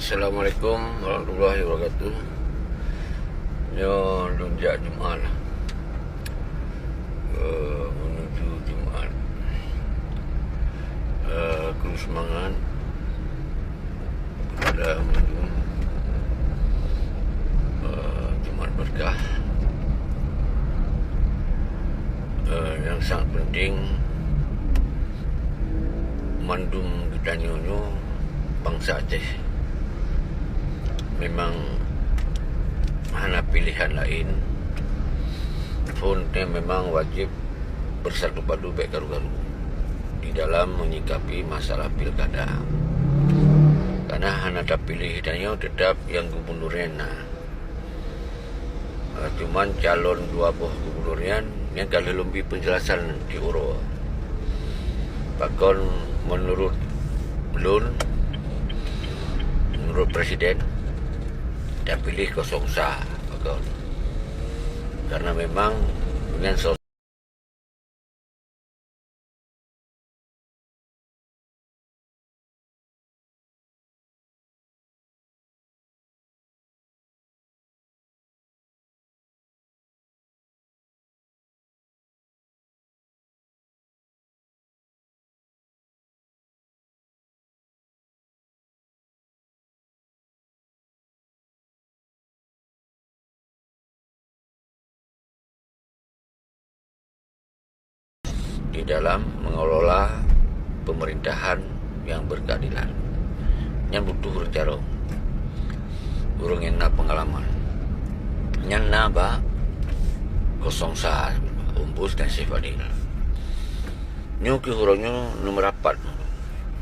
Assalamualaikum warahmatullahi wabarakatuh. Yo lunjak Jumaat lah. Menuju Jumaat. Aku semangat pada menuju Jumaat berkah. Yang sangat penting mandum kita nyonya bangsa Aceh. Memang hana pilihan lain pun memang wajib bersatu padu baik garu-garu di dalam menyikapi masalah pilkada, karena hana ada pilihannya tetap yang gubernurnya. Cuman calon dua buah gubernurnya yang kalau lebih penjelasan di Uro bahkan menurut presiden dan pilih kosong sah, karena memang dengan di dalam mengelola pemerintahan yang berkeadilan yang butuh rencana urung enak pengalaman nyana ba kosong sah umbus dan sifadil nyuki hurungnya nomor rapat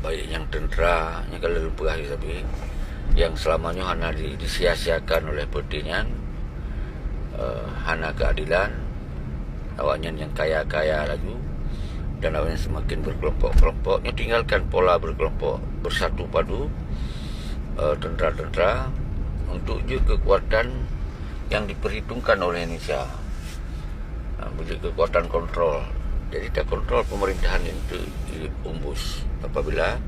baik yang tentera yang kalau lupa tapi yang selamanya hana disia-siakan oleh pertinyan hana keadilan awaknya yang kaya-kaya lagi dan awalnya semakin berkelompok-kelompoknya, tinggalkan pola berkelompok, bersatu padu tentera-tentera untuk juga kekuatan yang diperhitungkan oleh Indonesia, menjadi kekuatan kontrol. Jadi kita kontrol pemerintahan itu diumbus apabila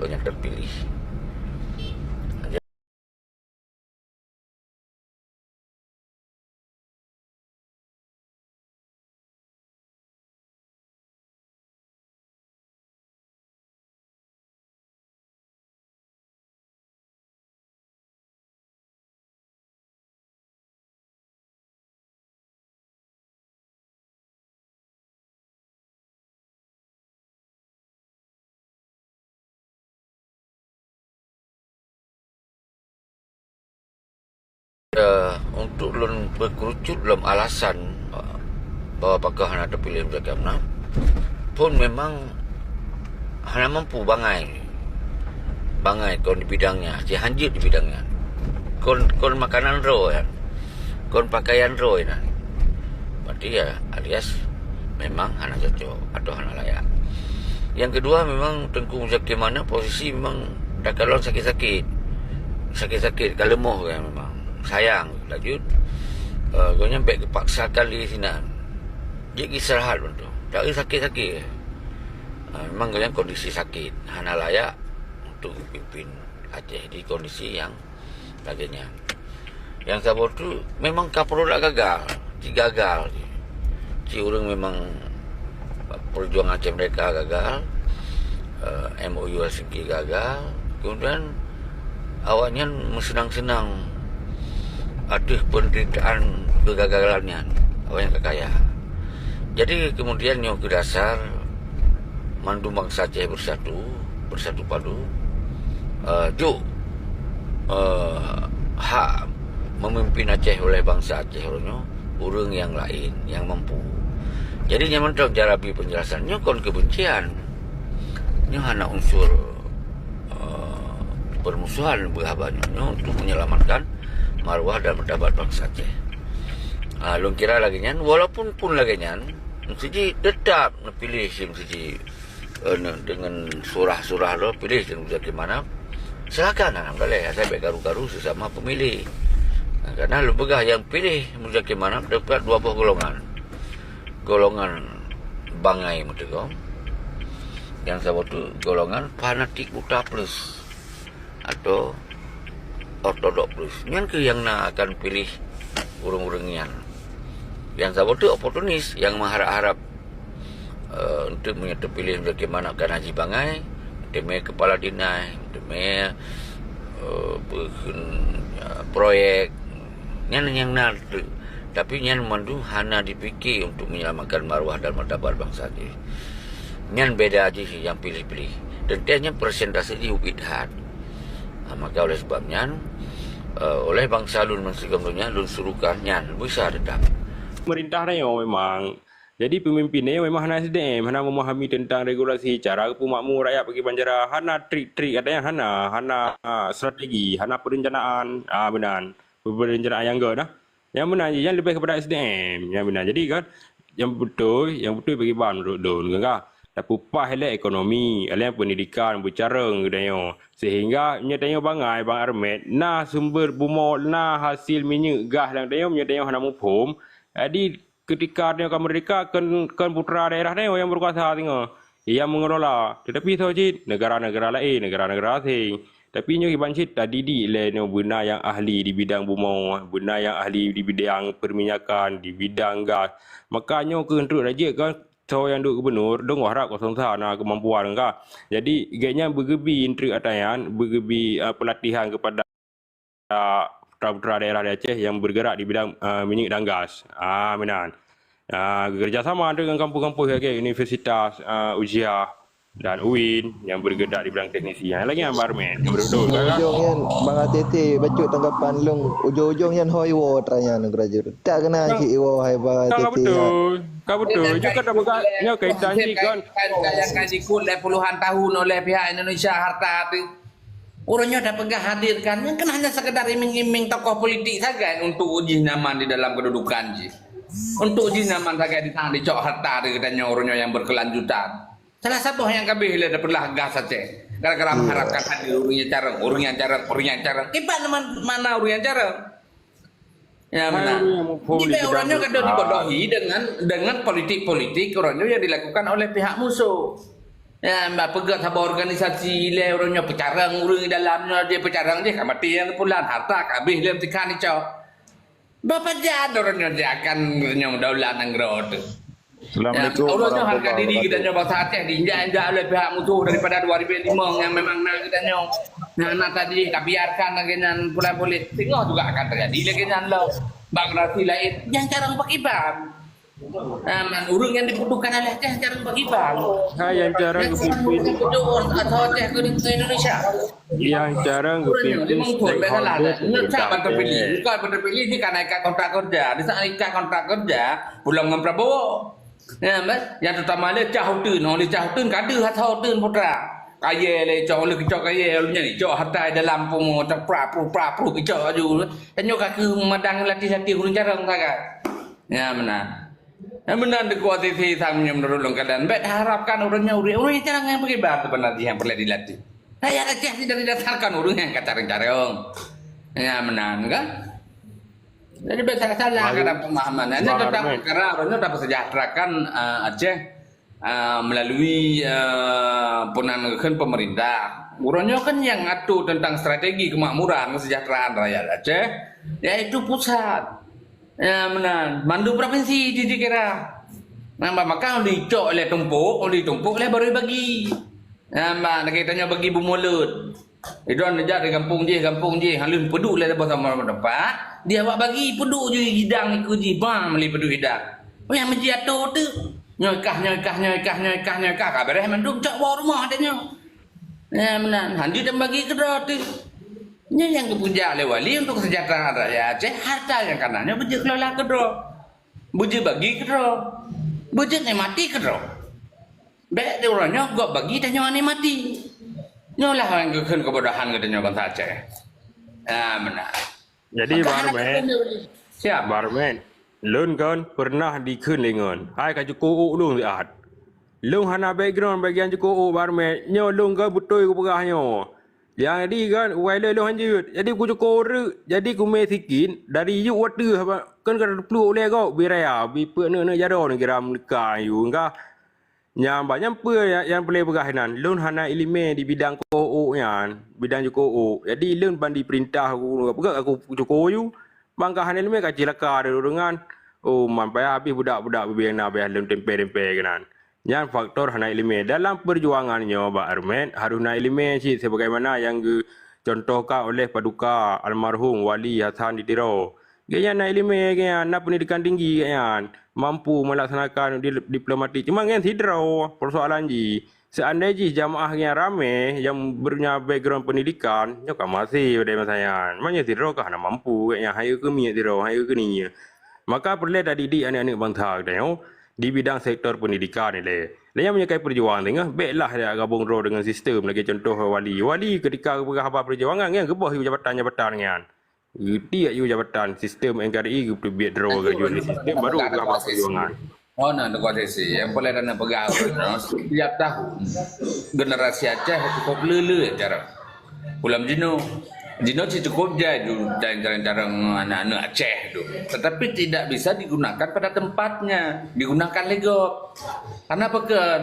yang terpilih. Untuk lun berkerucut dalam alasan bahawa apakah hana terpilih menjadi UMNO pun memang hana mampu bangai kon di bidangnya, hanjit di bidangnya, kon makanan ro ya, kon pakaian ro ya. Berarti ya alias memang hana cocok atau hana layak. Yang kedua memang Tengku Zaki mana posisi memang dah kalau sakit-sakit kalau moh kan memang sayang lanjut kau nyampe kepaksa kali sini dia istirahat untuk tak sakit-sakit memang kalian kondisi sakit hana layak untuk pimpin Aceh di kondisi yang sebagainya. Yang sabot tu memang Kapolda gagal orang memang perjuangan Aceh mereka gagal, MOU Helsinki gagal, kemudian awaknya senang-senang ada penderitaan kegagalannya awak yang kekaya. Jadi kemudian yang ke dasar mandum bangsa Aceh bersatu padu hak memimpin Aceh oleh bangsa Aceh orang yang lain yang mampu. Jadi nyaman tak jarabi penjelasannya kon kebencian nya hana unsur permusuhan berhabanya untuk menyelamatkan marwah dan martabat bangsa Aceh. Long kira lagi nyan, walaupun pun lagi nyan, mesti tetap pilih mesti dengan surah-surah lo pilih bagaimana. Silakan boleh saya baik garu-garu sesama pemilih. Karena lu begah yang pilih bagaimana dapat dua buah golongan bangai mutegom. Yang sabot tu golongan fanatik buta plus atau ortodok plus. Nyan ke yang nak akan pilih urung-urung nyan. Yang sahabat tu oportunis yang mengharap-harap untuk pilih bagaimana kan Haji Bangai, demi kepala dinas, demi proyek nyan yang nak. Tapi nyan mandu hana dipikir untuk menyelamatkan maruah dan martabat bangsa ini. Nyan beda aja sih yang pilih-pilih. Dan dia hanya persentase di Ubidhat. Maka oleh sebabnya oleh bangsa lun mensegamnya lun suruhkan nyan bisa tetap. Pemerintah ni memang jadi pemimpin ni memang hana SDM, hana memahami tentang regulasi, cara pemakmur rakyat bagi banjara, hana trik-trik katanya hana strategi, hana perencanaan, benar. Perencanaan yang enggak dah. Yang benar je yang lebih kepada SDM, yang benar. Jadi kan yang betul bagi bahan menurut don kan. Tapi upah elek ekonomi, elek pendidikan, bercareng katanya. Sehingga nyatanya bangai Bang Armet, nah sumber bumol, nah hasil minyak gas dan katanya nyatanya hana mupum. Jadi ketika dia akan merdeka kan putra daerah dia yang berkuasa tengok yang mengelola. Tetapi sojit negara-negara lain, negara-negara asing. Tapi nyo iban cit tadi di leno benar yang ahli di bidang bumau, benar yang ahli di bidang perminyakan, di bidang gas. Makanya kehendak raja kan so yang duk gubernur dong harap kosong sana kemampuan enggak. Jadi gayanya bergebi intrik atayan, bergebi pelatihan kepada putra-putra daerah di Aceh yang bergerak di bidang minyak dan gas. Benar. Kerjasama dengan kampus-kampus Universitas Ujiah dan UIN yang bergerak di bidang teknisi. Yang lagi yang Barmet yang berdua kan. Ujung kan Bang Atete baca tanggapan long ujung-ujung yang hoi wo tranya nak graduate. Tak kena ki wo hai Bang Atete. Kau betul. Juga dah berkaitan kaitan ni kan. Yang dikut oleh puluhan tahun oleh pihak Indonesia harta tu. Orangnya dah pegah hadirkan. Yang kan hanya sekedar iming-iming tokoh politik saja untuk uji nyaman di dalam kedudukan je. Untuk uji nyaman saja di tangan dicok harta dia katanya orangnya yang berkelanjutan. Salah satu yang kami hilang dapatlah gas saja. Gara-gara mengharapkan hadir orang yang jarang. Kibat mana orang yang jarang? Ya benar. Jadi orangnya kadang dibodohi dengan politik-politik orangnya yang dilakukan oleh pihak musuh. Ya, mbak pegat sebuah organisasi le orangnya pecarang orang dalamnya dia pecarang dia mati yang pulang harta habis dia tekan dicok. Bapak jad orangnya dia akan yang daulat negara tu. Assalamualaikum. Orangnya harga diri kita nyoba Aceh diinjak-injak oleh pihak musuh daripada 2005 yang memang nak kita nak tadi tak biarkan lagi nan pula boleh tengok juga akan terjadi lagi nan lo bangsa lain yang jarang pakai bang. Urung yang dibutuhkan oleh Aceh jarang pakai bang. Yang jarang kepimpin atau Aceh ke Indonesia. Yang jarang kepimpin stakeholder. Siapa terpilih? Bukan terpilih ni kan ikat kontrak kerja. Di saat ikat kontrak kerja pulang dengan Prabowo. Ya, yang terutama le cahutun, oleh cahutun kada hatutun putra. Kaya le cok le kecok kaya le ni cok hatai dalam pung pra-pra kecok aju. Tanyo kaki madang latih-latih urang jarang saga. Ya benar. Ya benar de kuatiti samnya menurut keadaan. Bet harapkan orangnya orang yang jarang yang pakai batu penalti yang perlu dilatih. Saya Aceh tidak didasarkan orang yang kacareng-careng. Ya benar kan? Jadi salah karena pemahaman. Ini tentang karena orangnya dapat sejahterakan Aceh melalui penanganan pemerintah. Orangnya kan yang atur tentang strategi kemakmuran kesejahteraan rakyat Aceh, yaitu pusat. Ya benar. Mandu provinsi dikira. Maka dicok oleh tumpuk oleh baru bagi. Nak kitanya bagi Bumulut. Itu aja di kampung je, halun peduk lah sama tempat. Dia buat bagi peduk je hidang ikut je, bang beli peduk hidang. Oh yang menjatuh tu, nyokah. Kabarnya manduk cak bawa rumah adanya. Ya benar, handu dan bagi kedua tu. Yang kepuja oleh wali untuk kesejahteraan rakyat Aceh, harta yang kanannya bujuk kelola kedua, bujuk bagi kedua, bujuk mati kedua. Baik dia orangnya gak bagi dan nyawa mati. Inilah yang kekun kebodohan katanya bangsa Aceh. Ya benar. Jadi Barmen, lun kan pernah dikun lengan. Hai kan cukup lung lihat. Lung hana background bagian cukup Barmen. Nyo lung kan betul ke perahnya. Yang jadi kan wala lung hanjut. Jadi ku cukup jadi ku mesikin dari yu water kan kan perlu oleh kau biraya bi pe ne jaro ne geram nikah yu enggak. Yang banyak apa yang boleh berkaitan. Lun hana ilmu di bidang kook yan, bidang kook. Jadi lun bandi perintah aku cukup you. Bangkahan ilmu kacil laka dengan mampai habis budak-budak berbina habis lun tempe-tempe kan. Yang faktor hana ilmu dalam perjuangannya Pak Armet haruna ilmu sih sebagaimana yang contohkan oleh Paduka almarhum Wali Hasan Ditiro. Gaya nak ilmu gaya nak pendidikan tinggi gaya mampu melaksanakan diplomatik. Cuma gaya sidro persoalan ji. Seandainya jamaah yang ramai yang punya background pendidikan, nyo kan masih pada masanya. Mana sidro kah nak mampu gaya hayu ke minyak sidro, hayu ke ni. Maka perlu ada didik anak-anak bangsa kita di bidang sektor pendidikan ni le. Yang menyekai perjuangan tengah, baiklah dia gabung ro dengan sistem lagi contoh wali ketika berhabar perjuangan kan gebah jabatan-jabatan kan. Dia you jabatan sistem NKRI biar draw ke sistem baru berhabar perjuangan. Oh, nak negosiasi. Yang boleh dana pegawai. Setiap tahun generasi Aceh cukup lele cara. Ulam Jino cukup jaju dan cara anak-anak Aceh tu. Tetapi tidak bisa digunakan pada tempatnya. Digunakan legop. Karena apa kan?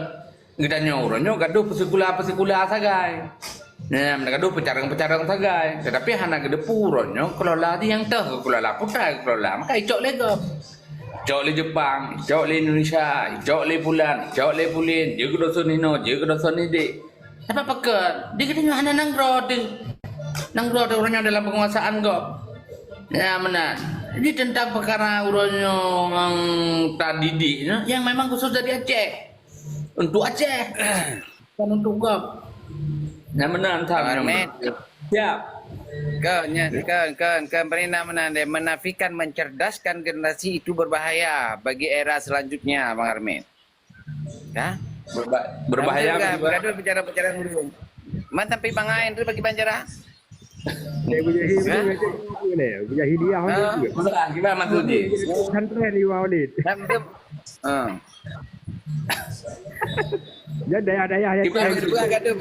Kita nyuruhnya gaduh pesikulah sagai. Nah, mereka gaduh pecarang sagai. Tetapi hana gede puronnya kelola di yang tahu kelola putra kelola. Maka icok legop. Icok le Jepang, icok le Indonesia, icok le Pulan, icok le Pulin. Dia kedoson Nino, dia kedoson Nidi. Apa pakai? Dia kena hana nanggro tu. Nanggro tu orangnya dalam penguasaan kok. Ya mana? Ini tentang perkara urusnya yang tak didik, yang memang khusus dari Aceh. Untuk Aceh, bukan untuk kau. Yang mana antara? Ya. Kan pernah menafikan mencerdaskan generasi itu berbahaya bagi era selanjutnya Bang Armet. Ya? Berbahaya kan? Bergaduh bicara dulu. Mantan pi bangain tu bagi banjara. Punya hadiah Masalah gimana maksudnya? Santren di Walid. Ya daya-daya yang Gaduh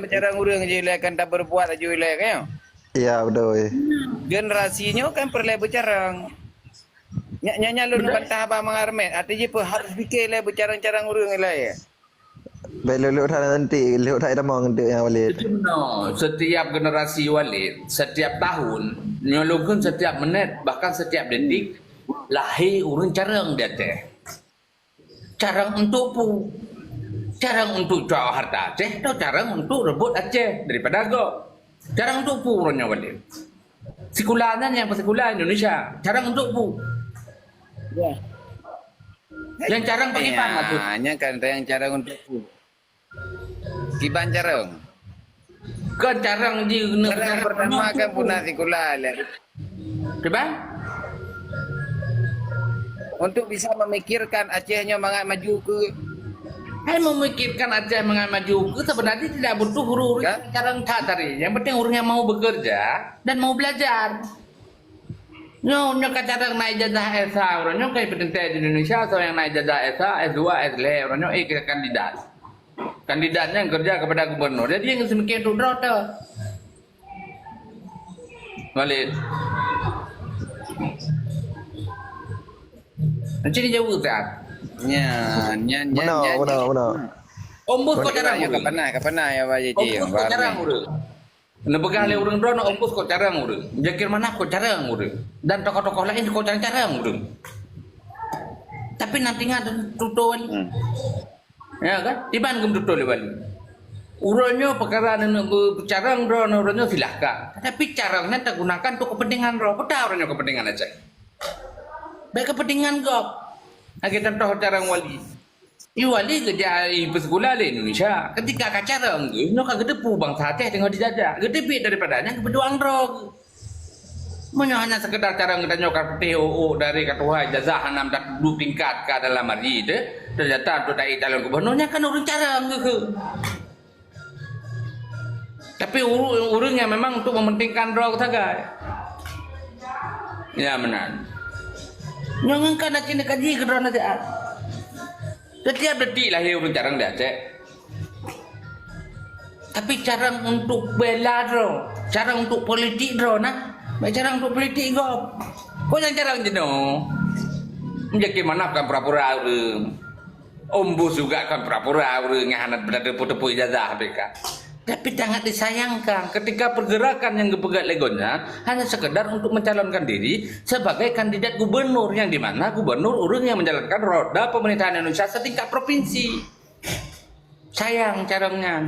bicara urang je akan tak berbuat aja wilayah kan. Ya betul. Generasinya kan perlu bercarang. Nyanya lu bantah Abang Armet. Artinya apa harus fikirlah bercarang-carang urang wilayah. Baik leluk dah nanti, leluk dah ada mau ngendek yang Walid. No, setiap generasi Walid, setiap tahun, nyolokun setiap menit, bahkan setiap detik, lahir urang carang dia teh. Carang untuk pu. Carang untuk jual harta Aceh atau carang untuk rebut Aceh daripada agak. Carang untuk pu orangnya Walid. Sekularan yang persekular Indonesia. Carang untuk pu. Ya. Yang carang pakai pan tu. Hanya kan yang carang untuk pu. Kiban carang. Kan carang di Carang pertama kan punah sekular. Coba? Untuk bisa memikirkan Acehnya maju ke Saya memikirkan Aceh maju ke sebenarnya tidak butuh huru-huru carang tadi. Yang penting orang yang mau bekerja dan mau belajar. Nyo kadang naik jajah ESA, orangnya kayak penelitian di Indonesia atau yang naik jajah ESA, S2, S3, orangnya kira kandidat. Kandidatnya yang kerja kepada gubernur. Jadi yang semakin itu drota. Walid. Nanti dia jauh tak? Mana. Ombus kau carang kapan ya Pak Haji. Ombus kau carang urang. Nebegah le urang drone ombus kau carang urang. Jakir mana kau carang urang. Dan tokoh-tokoh lain kau carang urang. Tapi nanti ngada tutuan. Ya kan? Tiban gem tutul bali. Urangnya perkara nak carang drone urangnya silahkan. Tapi carangnya tak gunakan untuk kepentingan ro. Peta urangnya kepentingan aja. Baik kepentingan kau. Lagi contoh carang wali. Wali kerja persekular di Indonesia. Ketika kacarang tu, nak kedepu bangsa Aceh tengok dijajah. Kedepit daripadanya kebeduang drog. Mana hanya sekedar carang kita nyokar POO dari ketua jazah enam dan 2 tingkat ke dalam hari itu. Ternyata untuk dari calon gubernurnya kan orang carang ke. Tapi urungnya memang untuk mementingkan drog saja. Ya benar. Jangan kan nak cina kaji ke drone aja. Setiap detik lahir orang carang di Aceh. Tapi carang untuk bela drone, carang untuk politik drone nah. Baik carang untuk politik kau. Kau yang carang jenuh. Menjadi mana kan pura-pura orang. Ombus juga kan pura-pura urang hanat berada tepu ijazah mereka. Tapi sangat disayangkan ketika pergerakan yang kepegat legonya hanya sekedar untuk mencalonkan diri sebagai kandidat gubernur, yang dimana gubernur urang yang menjalankan roda pemerintahan Indonesia setingkat provinsi. Sayang caranya.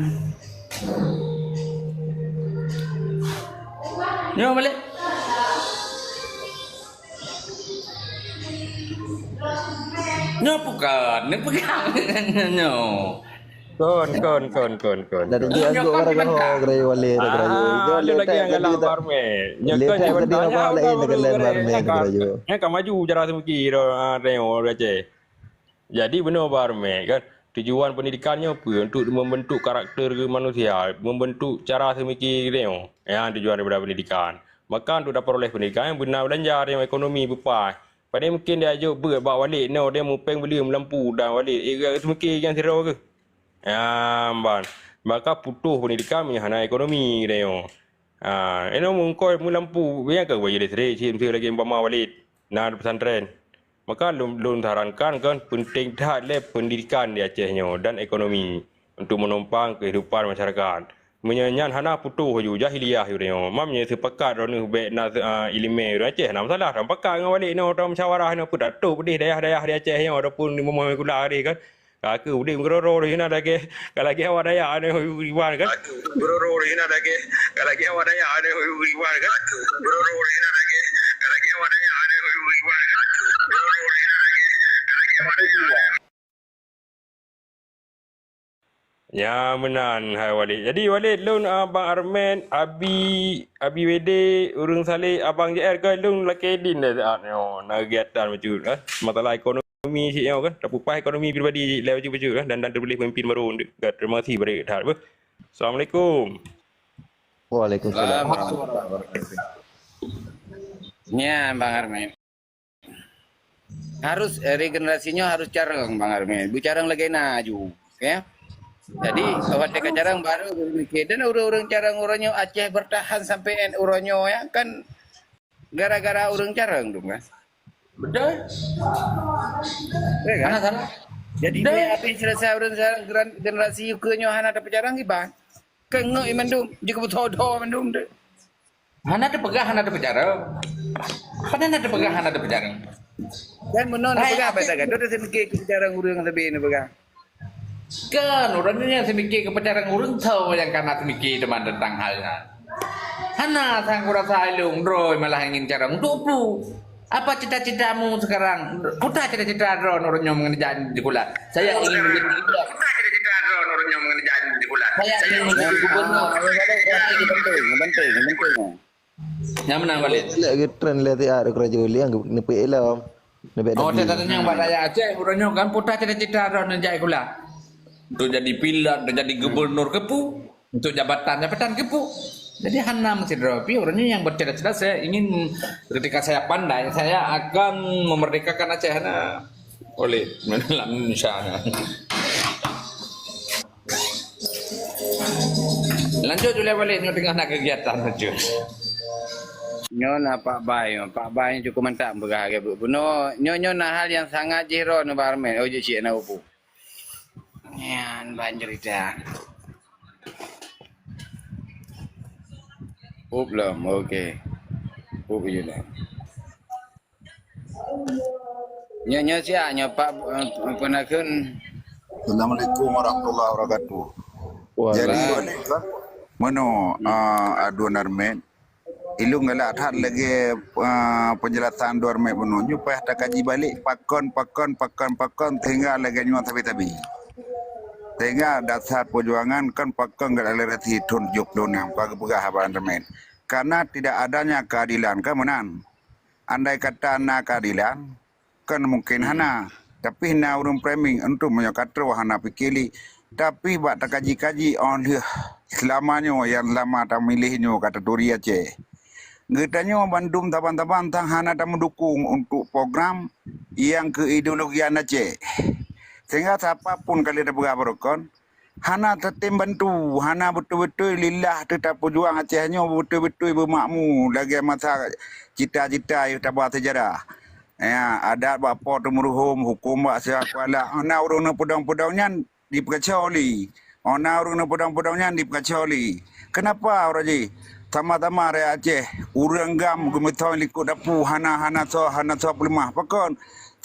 Nyo balik. Nyo bukan, ni pegang nyo. Kon. Dari dia aku orang kan ho gerai wale gerai. Ada lagi yang galang barme. Lihat tadi apa lain dengan barme gerai. Kan maju cara semiki reo Aceh. Jadi benar barme kan. Tujuan pendidikannya apa? Untuk membentuk karakter manusia, membentuk cara semiki reo. Yang tujuan daripada pendidikan. Maka untuk dapat oleh pendidikan yang benar belanja yang ekonomi berpai. Padahal mungkin dia ajuk bawa balik dia mupeng beli lampu dan balik. Semiki yang sirau ke? Ya, ban. Maka putus pendidikan menyahana ekonomi dia. Ini mungkoi lampu yang ke wajib seri cim lagi umpama walid. Nah pesantren. Maka lun sarankan kan penting tak le pendidikan di Acehnya dan ekonomi untuk menopang kehidupan masyarakat. Menyanyian hana putus ju jahiliyah ju dia. Mamnya sepakat ron be na ilmu Aceh nak masalah ram pakat dengan walid no ram musyawarah no pun datuk pedih daerah-daerah di Acehnya ataupun di memang kula hari kan. Aku udah ngeroro di sana lagi, kalau lagi awak daya ada ribuan kan? Aku ngeroro di sana lagi, kalau lagi awak daya ada ribuan kan? Aku ngeroro di sana lagi, kalau lagi awak daya ada ribuan kan? Aku ngeroro di sana lagi, kalau lagi awak daya ada ribuan. Ya menan hai Walid. Jadi Walid lun abang Armen, Abi Wede, urang Saleh, abang JR kan lun laki din dah saat nyo nak kegiatan macam kan? Masalah ekonomi si yang kan dapat ekonomi pribadi level baju kan dan terpilih pemimpin baru. Terima kasih pada apa. Assalamualaikum. Waalaikumsalam. Ya, Bang Armen. Harus regenerasinya harus carang Bang Armen. Bu carang lagi naju, ya. Jadi awak dekat carang baru mikir dan orang-orang carang orangnya Aceh bertahan sampai orangnya ya kan gara-gara orang carang dong kan. Betul. Ya kan? Mana salah? Jadi dia apa yang selesai orang generasi ukenya hana dapat carang iban. Kengok imandum jika betul-betul imandum deh. Hana ada pegah, hana ada pejarang. Pada ada pegah, hana ada pejarang. Dan menon pegah apa tak? Dua saya mikir carang urang lebih ni pegah. Kan orangnya yang semikir ke pejarang urang tahu yang karena semikir teman tentang halnya. Hana sang kurasa ilung droi malah ingin carang dupu. Apa cita-citamu sekarang? Kuda cita-cita drone orangnya mengerjakan di kula. Saya ingin menjadi gubernur. Kuda cita-cita drone orangnya mengerjakan di kula. Saya ingin menjadi gubernur. Penting. Yang menang balik. Lagi trend lihat ada kerja yang nepi elam. Oh, cita-citanya yang pada Aceh orangnya kan putra cita-cita drone menjadi kula. Untuk jadi pilot, untuk jadi gubernur kepu, untuk jabatan kepu. Jadi hana mesti dropi orangnya yang bercita-cita saya ingin ketika saya pandai saya akan memerdekakan Aceh hana oleh dalam Indonesia. Lanjut dulu balik tengah nak kegiatan lanjut. Nyo Pak Bay cukup mantap berah ke buno nyo hal yang sangat jiro no barmen ojo cik na upu. Nyan banjir dah. Belum, okey. Je lah. Nyo siapnya Pak Penakun. Assalamualaikum warahmatullahi wabarakatuh. Jadi mano aduan Armen ilung ngala that lagi penjelasan dua Armen mano nyupaya tak kaji balik pakon sehingga lagi nyuat tabi-tabi. Sehingga dasar perjuangan kan pakon gak ada reti tunjuk dunia bagi pegah habaran Armen. Karena tidak adanya keadilan kan menan. Andai kata na keadilan kan mungkin hana. Tapi hina urung framing untuk menyokatru hana pikili. Tapi buat tak kaji-kaji on selamanya yang lama tak milihnya kata Duri Aceh. Getanya Bandung taban-taban tang hana tak mendukung untuk program yang keideologian Aceh. Sehingga siapapun kali ada berabrokan, hana tetap bantu, hana betul-betul lillah tetap berjuang Acehnya betul-betul bermakmur lagi masa cita-cita yang tak buat sejarah. Ya, adat bapa tu meruhum hukum bak sia kuala. Ona urang pedang-pedangnya diperkacoli. Ona urang pedang-pedangnya diperkacoli. Kenapa Raji? Tama-tama re Aceh, urang gam gemetau likut dapu hana so pelemah. Pakon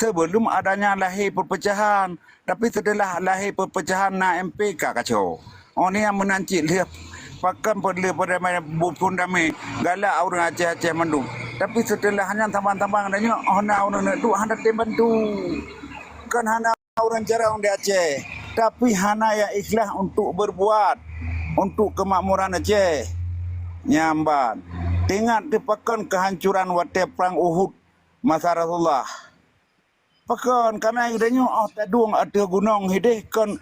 sebelum adanya lahir perpecahan, tapi setelah lahir perpecahan na MPK kacau. Oni yang menancik lihat pakan pada bupun damai galak orang Aceh mandung. Tapi setelahnya tambang-tambang adanya hana orang tu hana bantu. Kan hana orang jarang di Aceh, tapi hana yang ikhlas untuk berbuat untuk kemakmuran Aceh. Nyamban. Tengok dipakan kehancuran waktu perang Uhud masa Rasulullah. Pakan karena adanya tadung ada gunung hidih kan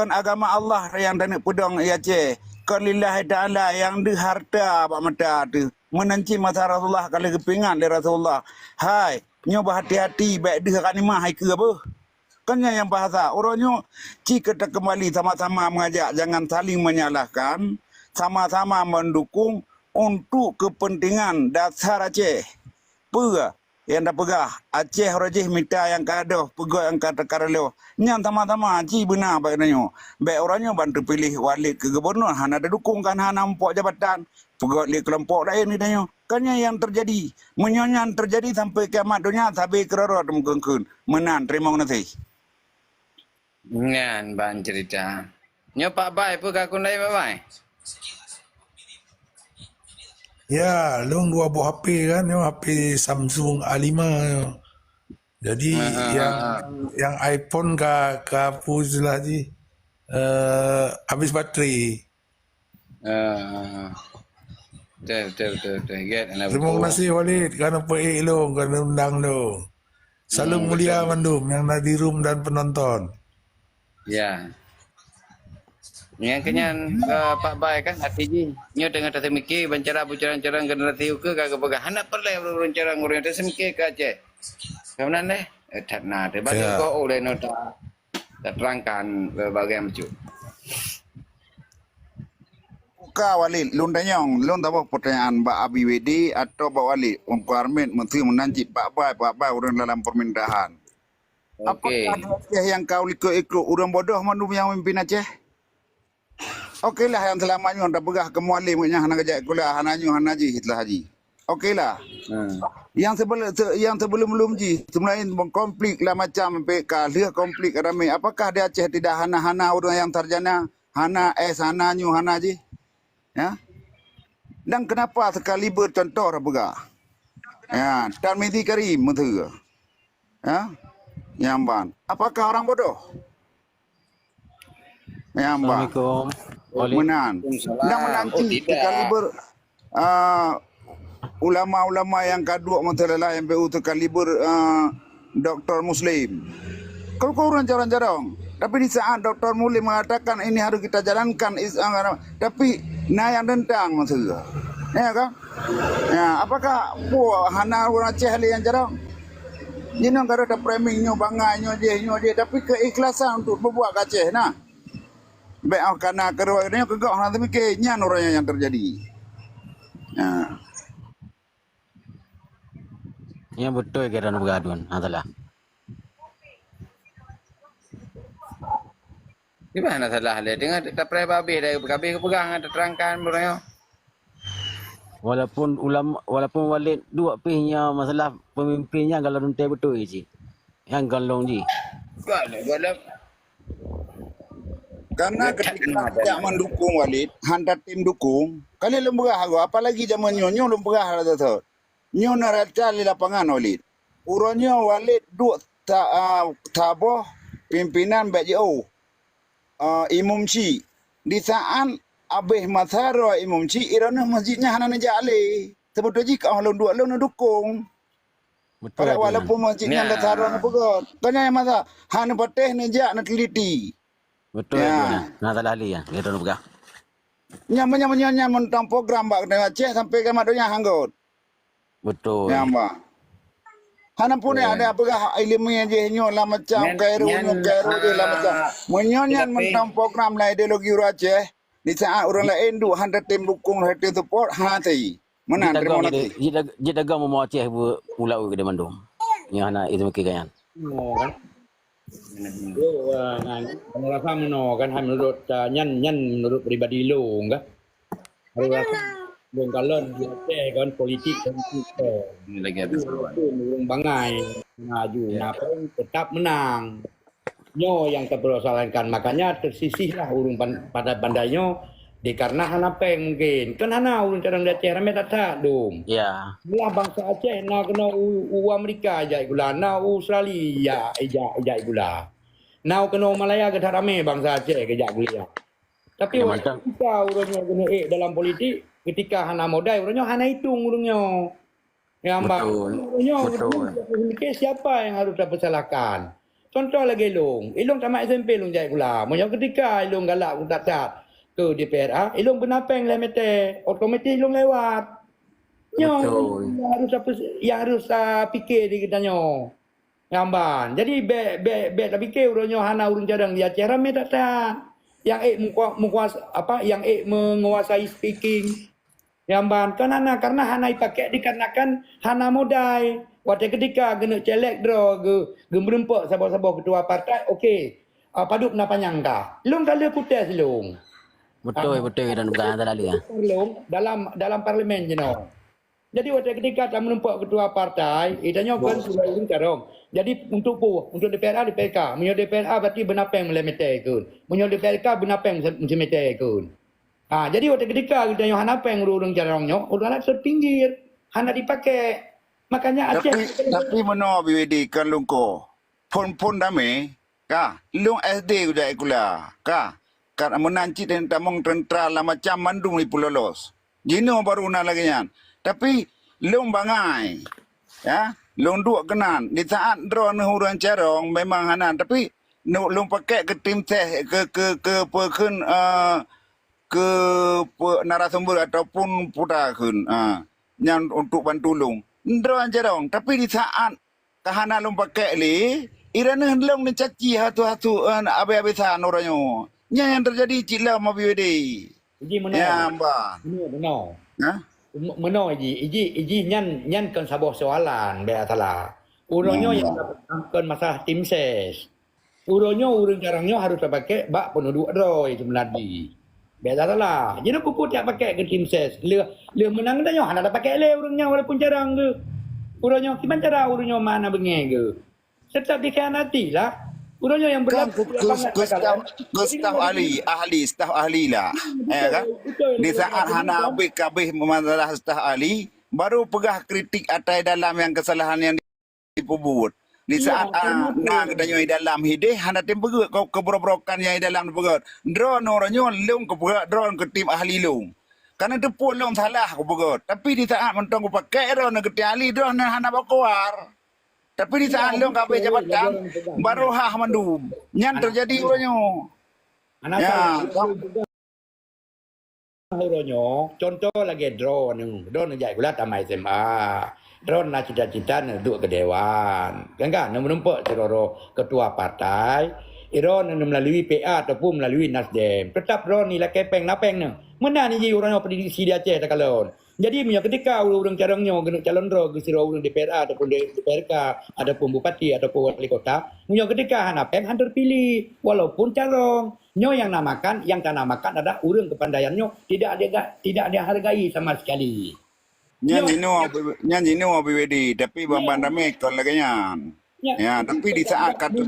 agama Allah yang dan pedang Aceh. Kan lillahi ta'ala yang di harta bak mata tu. Menanci masa Rasulullah kalau kepingan dari Rasulullah. Hai, nyoba hati-hati baik dia kat ni mah hai ke apa? Kan yang bahasa orangnya jika kita kembali sama-sama mengajak jangan saling menyalahkan, sama-sama mendukung untuk kepentingan dasar Aceh. Pega yang dah pegah Aceh Rajih minta yang kada pegah yang kata karelo. Yang sama-sama ci benar bagainya. Baik orangnya bantu pilih wali ke gubernur hana ada dukung kan hana empok jabatan. Pegawai di kelompok lain ni tanya. Kannya yang terjadi. Menyonyan terjadi sampai kiamat dunia. Sampai kerarot mengkengkun. Menan. Terima kasih. Ngan ban cerita. Nyo Pak Bai apa kakun lain Pak Bai? Ya, long dua buah HP kan, yang HP Samsung A5. Jadi yang iPhone ke apa lah ji, habis baterai. Betul. Get anak. Terima kasih Walid, kerana peik long, kerana undang long. Salam mulia mandum yang nadirum dan penonton. Ya. Yang kenyan Pak Bai kan hati ji. Nyo dengan tata mikir bancara bucaran-caran generasi ke kagak pegah. Anak perlu berbicara ngurang tata mikir ke Aceh. Kemudian deh, tak nak. Bagi kau oleh nota terangkan berbagai macam. Buka Walid, lun tanyong, lun tahu pertanyaan Mbak Abi Wedi atau Mbak Walid, Parmen menteri menanjit Pak Bai orang dalam permintaan. Okey. Apakah Aceh yang kau ikut orang bodoh mandum yang memimpin Aceh? Okeylah yang selamanya anda pegah ke mualim nya hana gajak kuliah hananyu hanaji hitlah haji. Okeylah. Yang sebelum ji sebenarnya konflik lah macam PK lihat konflik ramai. Apakah di Aceh tidak hana orang yang terjana hana hananyu hanaji? Ya. Dan kenapa sekali bercontoh pegah? Ya, Tarmizi Karim betul. Ya. Nyamban. Apakah orang bodoh? Nyamban. Assalamualaikum. Menan. Dan menanti kaliber ulama-ulama yang kedua mentera MPU tu kaliber Dr. Muslim. Kalau kau orang jarang-jarang. Tapi di saat Dr. Muslim mengatakan ini harus kita jalankan. Tapi yang tentang maksudnya. Ya kan? Ya, apakah hana orang Aceh yang jarang? Ini negara ada premingnya, bangainya je. Tapi keikhlasan untuk berbuat kat Aceh nah. Baik karena keruaknya kegak nanti mikirnya orangnya yang terjadi. Ya. Yang betul keadaan bergaduhan adalah. Di mana salah dia? Dengan tak pernah habis dah habis pegang ada terangkan orangnya. Walaupun Walid dua pihnya masalah pemimpinnya kalau nanti betul je. Yang galong je. Kalau Karena ketika tidak mendukung Walid, handa tim dukung, kali lembaga hago, apalagi zaman nyonyo lembaga ada tu. Nyo naraca di lapangan Walid. Uronyo Walid duk taboh pimpinan BJO. Imam Ci. Di saat abih masaro Imam Ci, irana masjidnya hana najale. Sebetulnya jika orang dua orang dukung. Betul. Walaupun masjidnya ada taruh na pegot. Kanya yang masa hana pateh najak na teliti. Betul ya. Nah salah ahli ya. Kita nak pegang. Nyamanya mentang program bak dengan Aceh sampai ke madunya hanggot. Betul. Ya mbak. Hana pun ada apa ilmu yang je nyo lah macam kairu je lah macam. Menyonyan mentang program lah ideologi Aceh. Di saat orang lain duk handa tim dukung hati support hati. Mana terima kasih. Jit dagang mau Aceh pulau ke Bandung. Yang anak itu mungkin kan. kan itu kan rasa meno kan menurut nyan menurut pribadi lo kan rasa belum kalon kan politik Ini lagi ada seruan. urung bangai maju napeng tetap menang nyo yang terpersoalkan makanya tersisihlah urung pada bandanya karena hanapeng mungkin kan hana urung cadang Aceh rame tak dum Ya. lah bangsa Aceh na kena Amerika aja gula na Australia aja gula na kena Malaya ke rame bangsa Aceh ke gula tapi Ya, waktu mantap. kita urangnya kena dalam politik ketika hana modal urangnya hana hitung urangnya ya mbak urangnya siapa yang harus dipersalahkan contoh lagi Ilong tamat SMP Ilong jaya gula mau ketika Ilong galak tak ke DPRA, Ilong benapeng lah mete, otomatis Ilong lewat. Nyo, yang harus fikir di kita nyo. Gambar. Jadi be tak fikir urunyo hana urun cadang dia cara me tak. Yang menguasai speaking. Gambar kan hana karena hana pakai dikarenakan hana modal. Waktu ketika kena celek draw ge merempok sabah-sabah ketua partai, okey. Paduk nak panjang ka. Ilong kala putih Ilong. Betul dan bukan tadi ya. Dalam parlimen you know. Jadi waktu ketika tak menempat ketua partai, itanya kan sudah urung carong. Jadi untuk DPRA DPRK, menyo DPRA berarti benapeng melemete ikun. Menyo DPRK benapeng melemete ikun. Jadi waktu ketika kita hanapeng urung carongnya, urang terpinggir, hana dipakai. Makanya Aceh Tapi meno BWD kan lungko. Pon dame ka lung SD udah ikula ka. Kan menanci dan tamong tentera lah macam Bandung ni pulolos. Jino baru nak lagi yan. Tapi long bangai. Ya, long dua kenan. Di saat drone hurang carong memang hanan tapi long pakai ke tim teh ke narasumber ataupun putakeun yang untuk bantu long. Drone carong tapi di saat kahana long pakai li irana long ni caci hatu abe-abe san oranyo. Yang terjadi cila mau BWD. Iji meno. Ya, Mbak. Meno. Hah? Meno iji nyan kan sabuh soalan be salah. Urangnya yang kan masalah tim ses. Urangnya urang carangnya harus pakai bak penduduk roy sebenarnya. Be salah. Jadi aku tak pakai ke tim ses. Le menang dah hana dah pakai le urangnya walaupun jarang ke. Urangnya gimana cara urangnya mana bengeng ke. Tetap dikhianati lah. Urangnya yang berlaku staf ahli lah. Kan? Di saat hana habis masalah staf ahli, baru pegah kritik atas dalam yang kesalahan yang dibuat. Di saat nak katanya dalam hideh, hana tim pegut keberokan yang dalam pegut. Drone orangnya lung kepegut drone ke tim ahli lung. Karena tu pun lung salah kepegut. Tapi di saat mentang pakai drone ke tim ahli, drone hana bakuar. Tapi di saat lo kabeh jabatan baru hah mandum. Nyan terjadi urangnya. Ya, urangnya contoh lagi drone jaya gula tamat SMA. Drone nak cita-cita duduk ke dewan. Kan nampak ceroro ketua partai. Drone melalui PA ataupun melalui Nasdem. Tetap drone ni lah kepeng napeng ni. Mana ni je urangnya prediksi di Aceh tak kalon. Jadi ketika urang carangnya kena calon roh ke sira urang DPRA ataupun DPRK ataupun bupati ataupun wali kota, ketika hanapeng han terpilih walaupun calon. Yang tak namakan adalah urang kepandaiannya tidak ada hargai sama sekali. Nyan jino BWD tapi Bambang Ramai kau lagi nyan. Ya, tapi di saat kata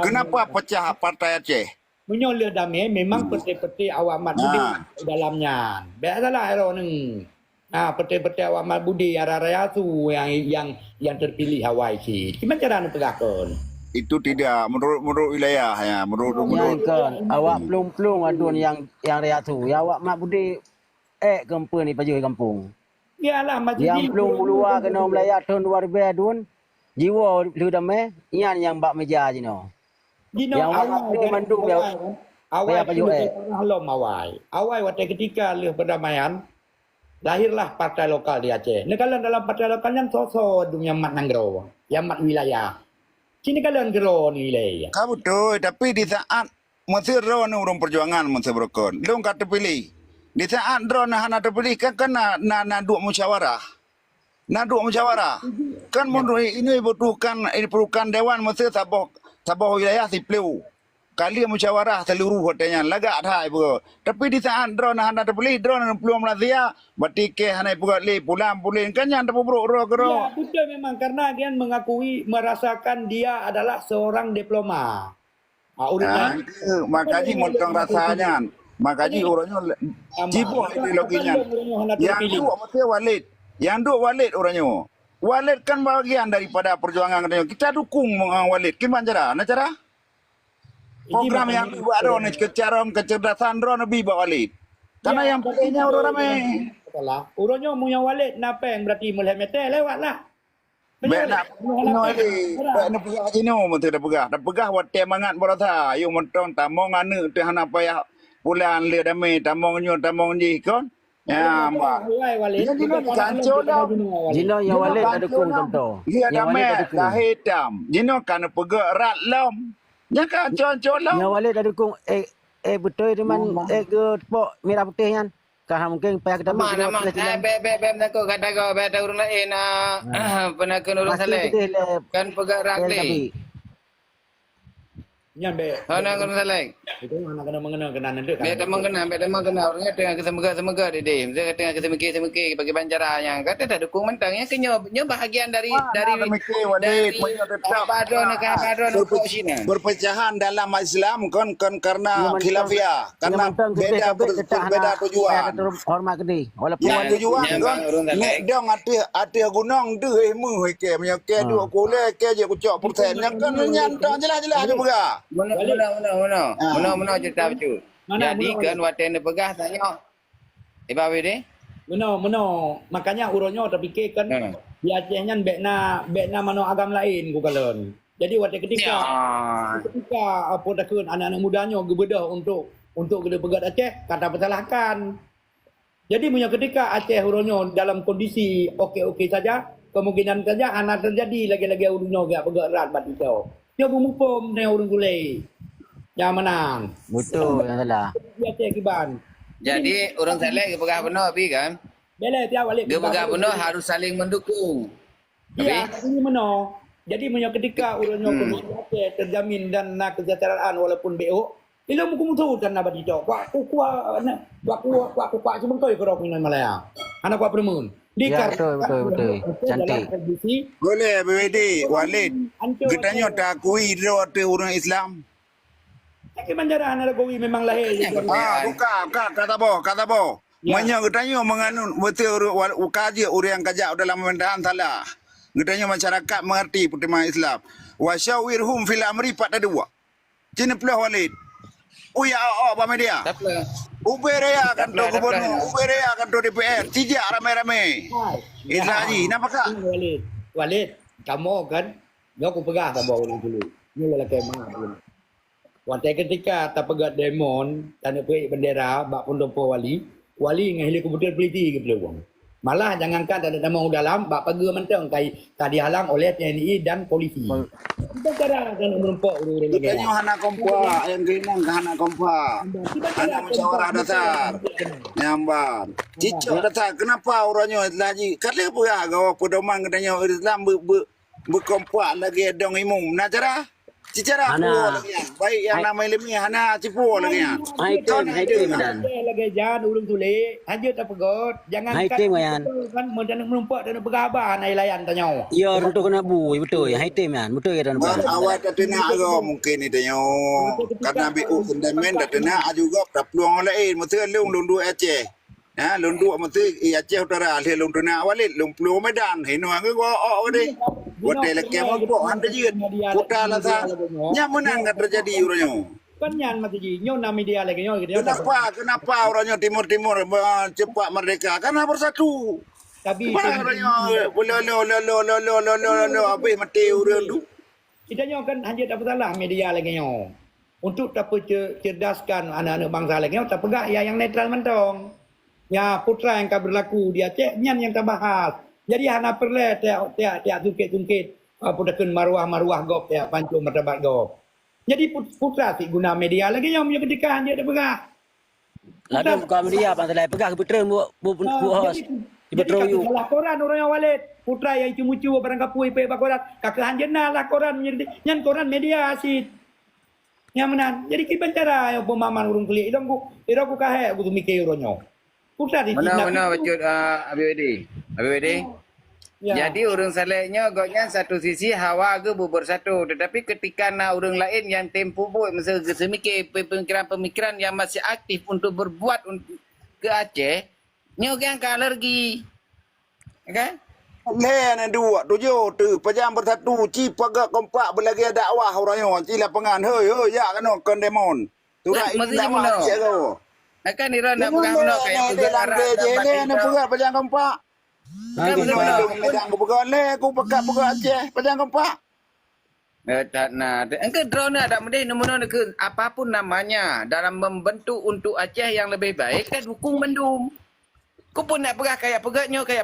kenapa pecah partai Aceh? Menyolir damai memang peti-peti awak mat budi dalamnya. Biasalah hero neng. Peti-peti awak mat budi arah-arah tu yang terpilih Hawaii si. Gimana cara nak tegakkan? Itu tidak menurut wilayah ya, menurut kan awak pelung-pelung adun yang raya tu. Ya awak mat budi kampung ni paju kampung. Yalah macam yang pelung luar kena Melaya tahun 2000 adun. Jiwa lu damai ian yang bak meja je no. Yang awak mandung dia awal belum awal waktu ketika leh perdamaian lahirlah partai lokal di Aceh. Negara dalam partai lokal yang sosok dunia mat nanggro, yang mat wilayah. Sini kalian gero ni wilayah. Betul, tapi di saat Mesir ni urung perjuangan Mesir berkon. Long kata pilih. Di saat drone hana terpilih kan na dua musyawarah. Na dua musyawarah. Kan menurut ini perlukan dewan mesti sabah wilayah Sipleu. Kali musyawarah seluruh hotelnya lagak thai ber. Tapi di saat drone hana terpilih drone peluang Malaysia berarti ke hana buat le pulang kan yang terburuk ro. Ya, betul memang karena dia mengakui merasakan dia adalah seorang diploma. Makanya montong rasanya. Makanya orangnya cibuk ideologinya. Yang dua mesti Walid. Yang dua Walid orangnya. Walid kan bagian daripada perjuangan katanya. Kita dukung Walid. Gimana cara? Nah cara? Program yang dibuat drone, kecerdasan drone lebih bawa Walid. Karena yang pakainya orang ramai. Orangnya punya Walid napeng berarti melihat meter lewat lah. Baik nak pegah je no mesti dah pegah wate mangat berasa yo montong tamong anu teh hana payah bulan le dame tamong ji kon ya mbak jino kanco dah Jino yang Walid ada dukung contoh. dia dame dah hitam jino kan pegah rat lom nya kanco lam Yang Walid ada dukung betul di man ke pok merah putih kan. Kah mungkin payah kita Mana takut kata kau beta urang lain pernah kena urang saleh. Kan pegang rakli. Nyan be. Hana kena saleh. Itu anak kena mengenal kenan itu kan. Beta mengena orangnya dengan kesemoga dede. Dia kata kesemiki bagi banjara yang kata tak dukung mentang yang kenyo bahagian dari perpecahan dalam Islam kan karena khilafiyah karena berbeda tujuan. Hormat gede. Walaupun Ya tujuan kan nek dong ada gunung tu mu ke menyake dua kule ke je kucok persen yang kan nyantang jelas-jelas je pegah. Mana cerita betul. Jadi kan waten dia pegah tanya. Ibawe deh. Meno. Makanya uronyo terfikir kan di Acehnya bekna mano agam lain ku kalon. Jadi waktu ketika apa takun anak-anak mudanya gebedah untuk gede pegat Aceh kata persalahkan. Jadi punya ketika Aceh uronyo dalam kondisi okey saja, kemungkinan saja anak terjadi lagi-lagi uronyo gak pegat erat bat itu. Dia menghukum ne urang gulai. Yang menang. betul yang salah. Dia Aceh kiban. Jadi orang saleh pegah benar api kan. Bela tiap balik. Dia pegah benar harus saling mendukung. Iya, ini meno. Jadi punya ketika uronyo kondisi Aceh terjamin dan kesejahteraan walaupun BO, ilo mukum tu kan nabat itu. Waku cuma kau ikut orang Malaya. Anak kuat permun. Betul. Cantik. Boleh BWD Walid. Getanya tak akui dia orang Islam. Tapi banjara anak Gowi memang lahir. Bukan kata boh. Manya getanya menganun betul kaji orang kajak dalam pemerintahan salah. Getanya masyarakat mengerti pertimbangan Islam. Wa syawirhum fil amri 42. Cina pelah Walid. Uya apa media? Uberea kantor gubernur, Uberea kantor DPR, tijak ramai-ramai. Haji, nampak tak? Walid, kamu kan, aku pegah tak bawa dulu. Ini lelaki mana? Waktu ketika tak pegat demon, tanda pergi bendera, bak pendopo wali dengan helikopter peliti ke peluang. Malah jangankan tak ada nama dalam, bak pergi mentang tak dihalang oleh TNI dan polisi. Kita cara kan menumpuk urang-urang. Kitanya hana kompa, yang kena hana kompa. Hana musyawarah dasar. Nyamban. Cicok dasar, kenapa orangnya lagi? Kali apa ya, gawa pedoman katanya Islam berkompa lagi dong imum. Nah cara? Cicara apa lagi? Baik yang nama ilmiah hana cipu lagi. Hai tim dan. Lagi jangan urang tule, aja tak pegot. Jangan kan menumpuk dan bergabar naik layan tanya. Ya untuk kena bu, betul ya. Hai tim kan. Betul ya dan. Awak tak nak agak mungkin ni tanya. Karena BU fundament tak nak juga tak peluang lain. Mesti lundu Aceh. Ya, lundu mesti Aceh utara. Lundu nak Walid, lundu Medan. Hino angin gua ni. Hotel kemang po anda jian. Kota lasa. Nya menang kan terjadi urangnya. Kan nyan mati ji. Nyo nama dia lagi nyo. Kenapa orangnya timur cepat merdeka? Karena bersatu. Tapi orangnya lo habis mati urang tu. Kita nyo kan hanya tak salah media lagi nyo. Untuk tak cerdaskan anak-anak bangsa lagi nyo tak pegah yang netral mentong. Ya putra yang kau berlaku di Aceh nyan yang tak bahas. Jadi hana perle tiap tungkit pudakan maruah gop tiap pancung martabat gop. Jadi putra si guna media lagi yang punya ketika dia ada pegah. Lalu buka media pantai pegang betul bu hos. Ibu troyu. Laporan orangnya Walid. Putra yang cimu-cimu barang kapui pe bakoran. Kakak hanjena laporan menjadi nyan koran media asid. Yang menan. Jadi kita cara yang pemaman urung kulit. Idong ku kahe aku tu mikir orangnya. Putra di Mana bacut Abi Wedi. Ya. Jadi urang salehnya agaknya satu sisi hawa ke bubur satu. Tetapi ketika na urang lain yang tempo boy masa semikir pemikiran yang masih aktif untuk berbuat ke Aceh, nyo yang ke alergi. Kan? Le na dua tujuh tu pejam bersatu ci pagak kompak belagi dakwah orangnya ci lapangan hei ya kan kon demon. Tu rai dakwah ci go. Akan ira nak pegang mana kayak pegang arah je ne pegang pejam kompak. Kan Kan medang ko pegang le ko pegang Aceh pejam kompak. Tak nak. Engkau drone ada mendih nombor ke apapun namanya dalam membentuk untuk Aceh yang lebih baik kan dukung mendung. Kau pun nak pegang kayak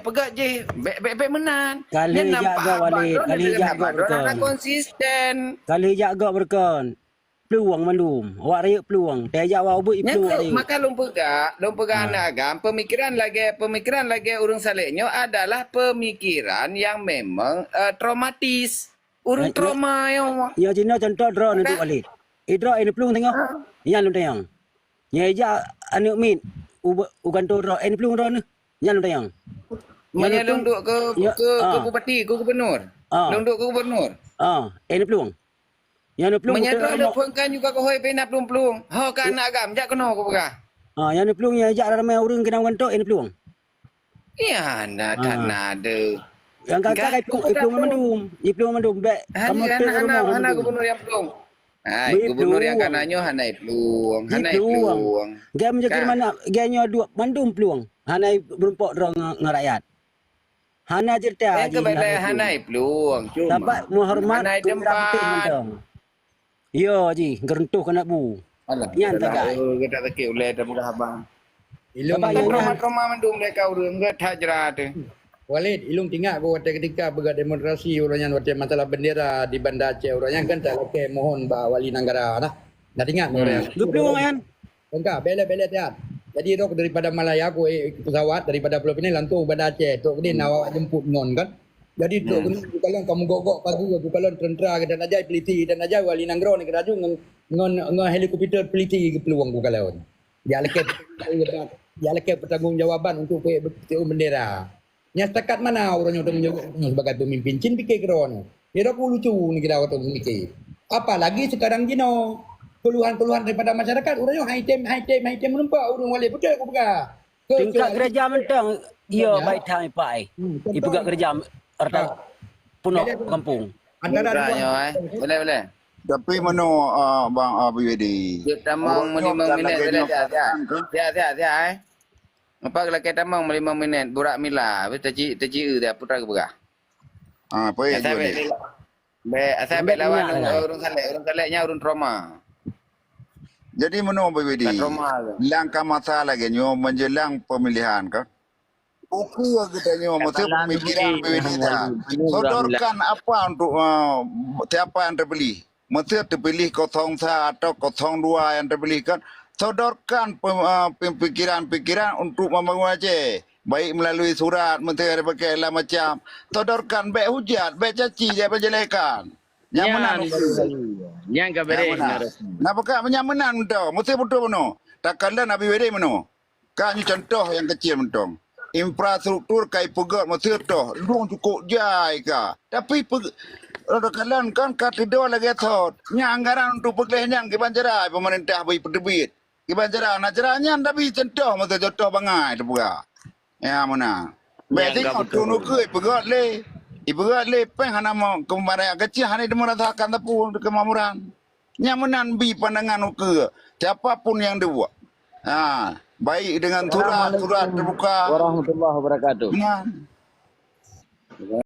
pegang je. Baik menan. Kali jaga Walid, kali jaga berkon. Konsisten. Kali jaga berkon. Peluang mandum. Awak riuk peluang. Tejak awak ubut peluang riuk. Maka lumpegak anak agam pemikiran lagi urang salehnya adalah pemikiran yang memang traumatis. Urang trauma yang Ya Cina contoh drone untuk Walid. Drone ini peluang tengok. Yang lu tengok. Ya ejak anu min. Ugan tu drone ini peluang drone. Yang lu tengok. menyalung duk ke bupati, ke gubernur. Lunduk ke gubernur. Ini peluang. Yang ni peluang. Menyadar ada puangkan juga ke hoi pena pelung-pelung. Ho kan nak agam jak kena ko pegah. Yang ni peluang yang ajak ramai orang kena gantok ini peluang. Ya, tak ada. Yang kakak peluang mandum. Ini peluang mandum. Baik. Kamu Hana gubernur yang pelung. Hai, gubernur yang kananyo hanai peluang. Hanai peluang. Dia menjaga mana? Dia dua mandum peluang. Hanai berumpok dorang ngerakyat. Hana cerita. Yang kebaik hanai peluang. Dapat menghormat. Hanai tempat. Ya, Ji. Gerentuh kena bu. Alah. Yang tagay. Kita takik oleh dah mudah abang. Ilung Bapak rumah mendung mereka urang enggak tak jerat. Walid, ilung tinggal ko ketika begat demonstrasi orangnya waktu masalah bendera di Banda Aceh orangnya kan tak leke mohon ba wali negara nah. Dah tinggal orang. Dua peluang kan? Enggak, bela tiap. Jadi dok daripada Malaya aku pesawat daripada Pulau Pinang lantung Banda Aceh. Tok ni nak jemput non kan. Jadi tok ni kalau kamu gogok pagi aku kalau tentera dan aja peliti dan aja wali negara ni keraju ngon helikopter peliti ke peluang ku kalau. Dia leket pertanggungjawaban untuk PTU bendera. Nya setakat mana orangnya untuk menjadi sebagai pemimpin cin pikir keron. Ya dak lucu ni kita waktu mikir. Apalagi sekarang gino keluhan-keluhan daripada masyarakat orangnya high time menumpak orang wali betul aku pegang. Tingkat gereja mentang. Ya baik time pai. Di pegak gereja arta puno kampung. Antara boleh. Tapi mano bang Abidi. Kita mau 5 minit dia. Apa kalau kita mau 5 minit burak mila, tapi taji dia putra ke begah. Apa ya jadi? Asal lawan urung salehnya urung trauma. Jadi mano Abidi. Langkah masalah genyo menjelang pemilihan kan. Oke kita nyo mesti pemikiran Abidi. Sodorkan apa untuk siapa yang terbeli. Mesti terpilih 01 atau 02 yang terbelikan. Sodorkan pemikiran-pikiran untuk membangun Aceh. Baik melalui surat, menteri berbagai macam. Sodorkan baik hujat, baik caci, baik penjelekan. Yang menang. Yang kabareh. Napakah yang menang tu? Mesti betul benar. Takkanlah Nabi Wedi benar. Kan contoh yang kecil betul. Infrastruktur kai pegat mesti tu. Ruang cukup jai ka. Tapi kalian kan katido lagi thot. Nya anggaran untuk pekelihnya ke Banjarai pemerintah bagi penerbit. Ke Banjarai nak cerahnya tapi contoh mesti contoh bangai tu buka. Ya mana. Besi tunu ke pegat le. Ipegat le peng hana mau kemarin kecil hana demo rasakan tapi kemamuran. Nya menan bi pandangan ke. Siapapun yang dia buat. Baik dengan surat terbuka. Warahmatullahi wabarakatuh. Ya.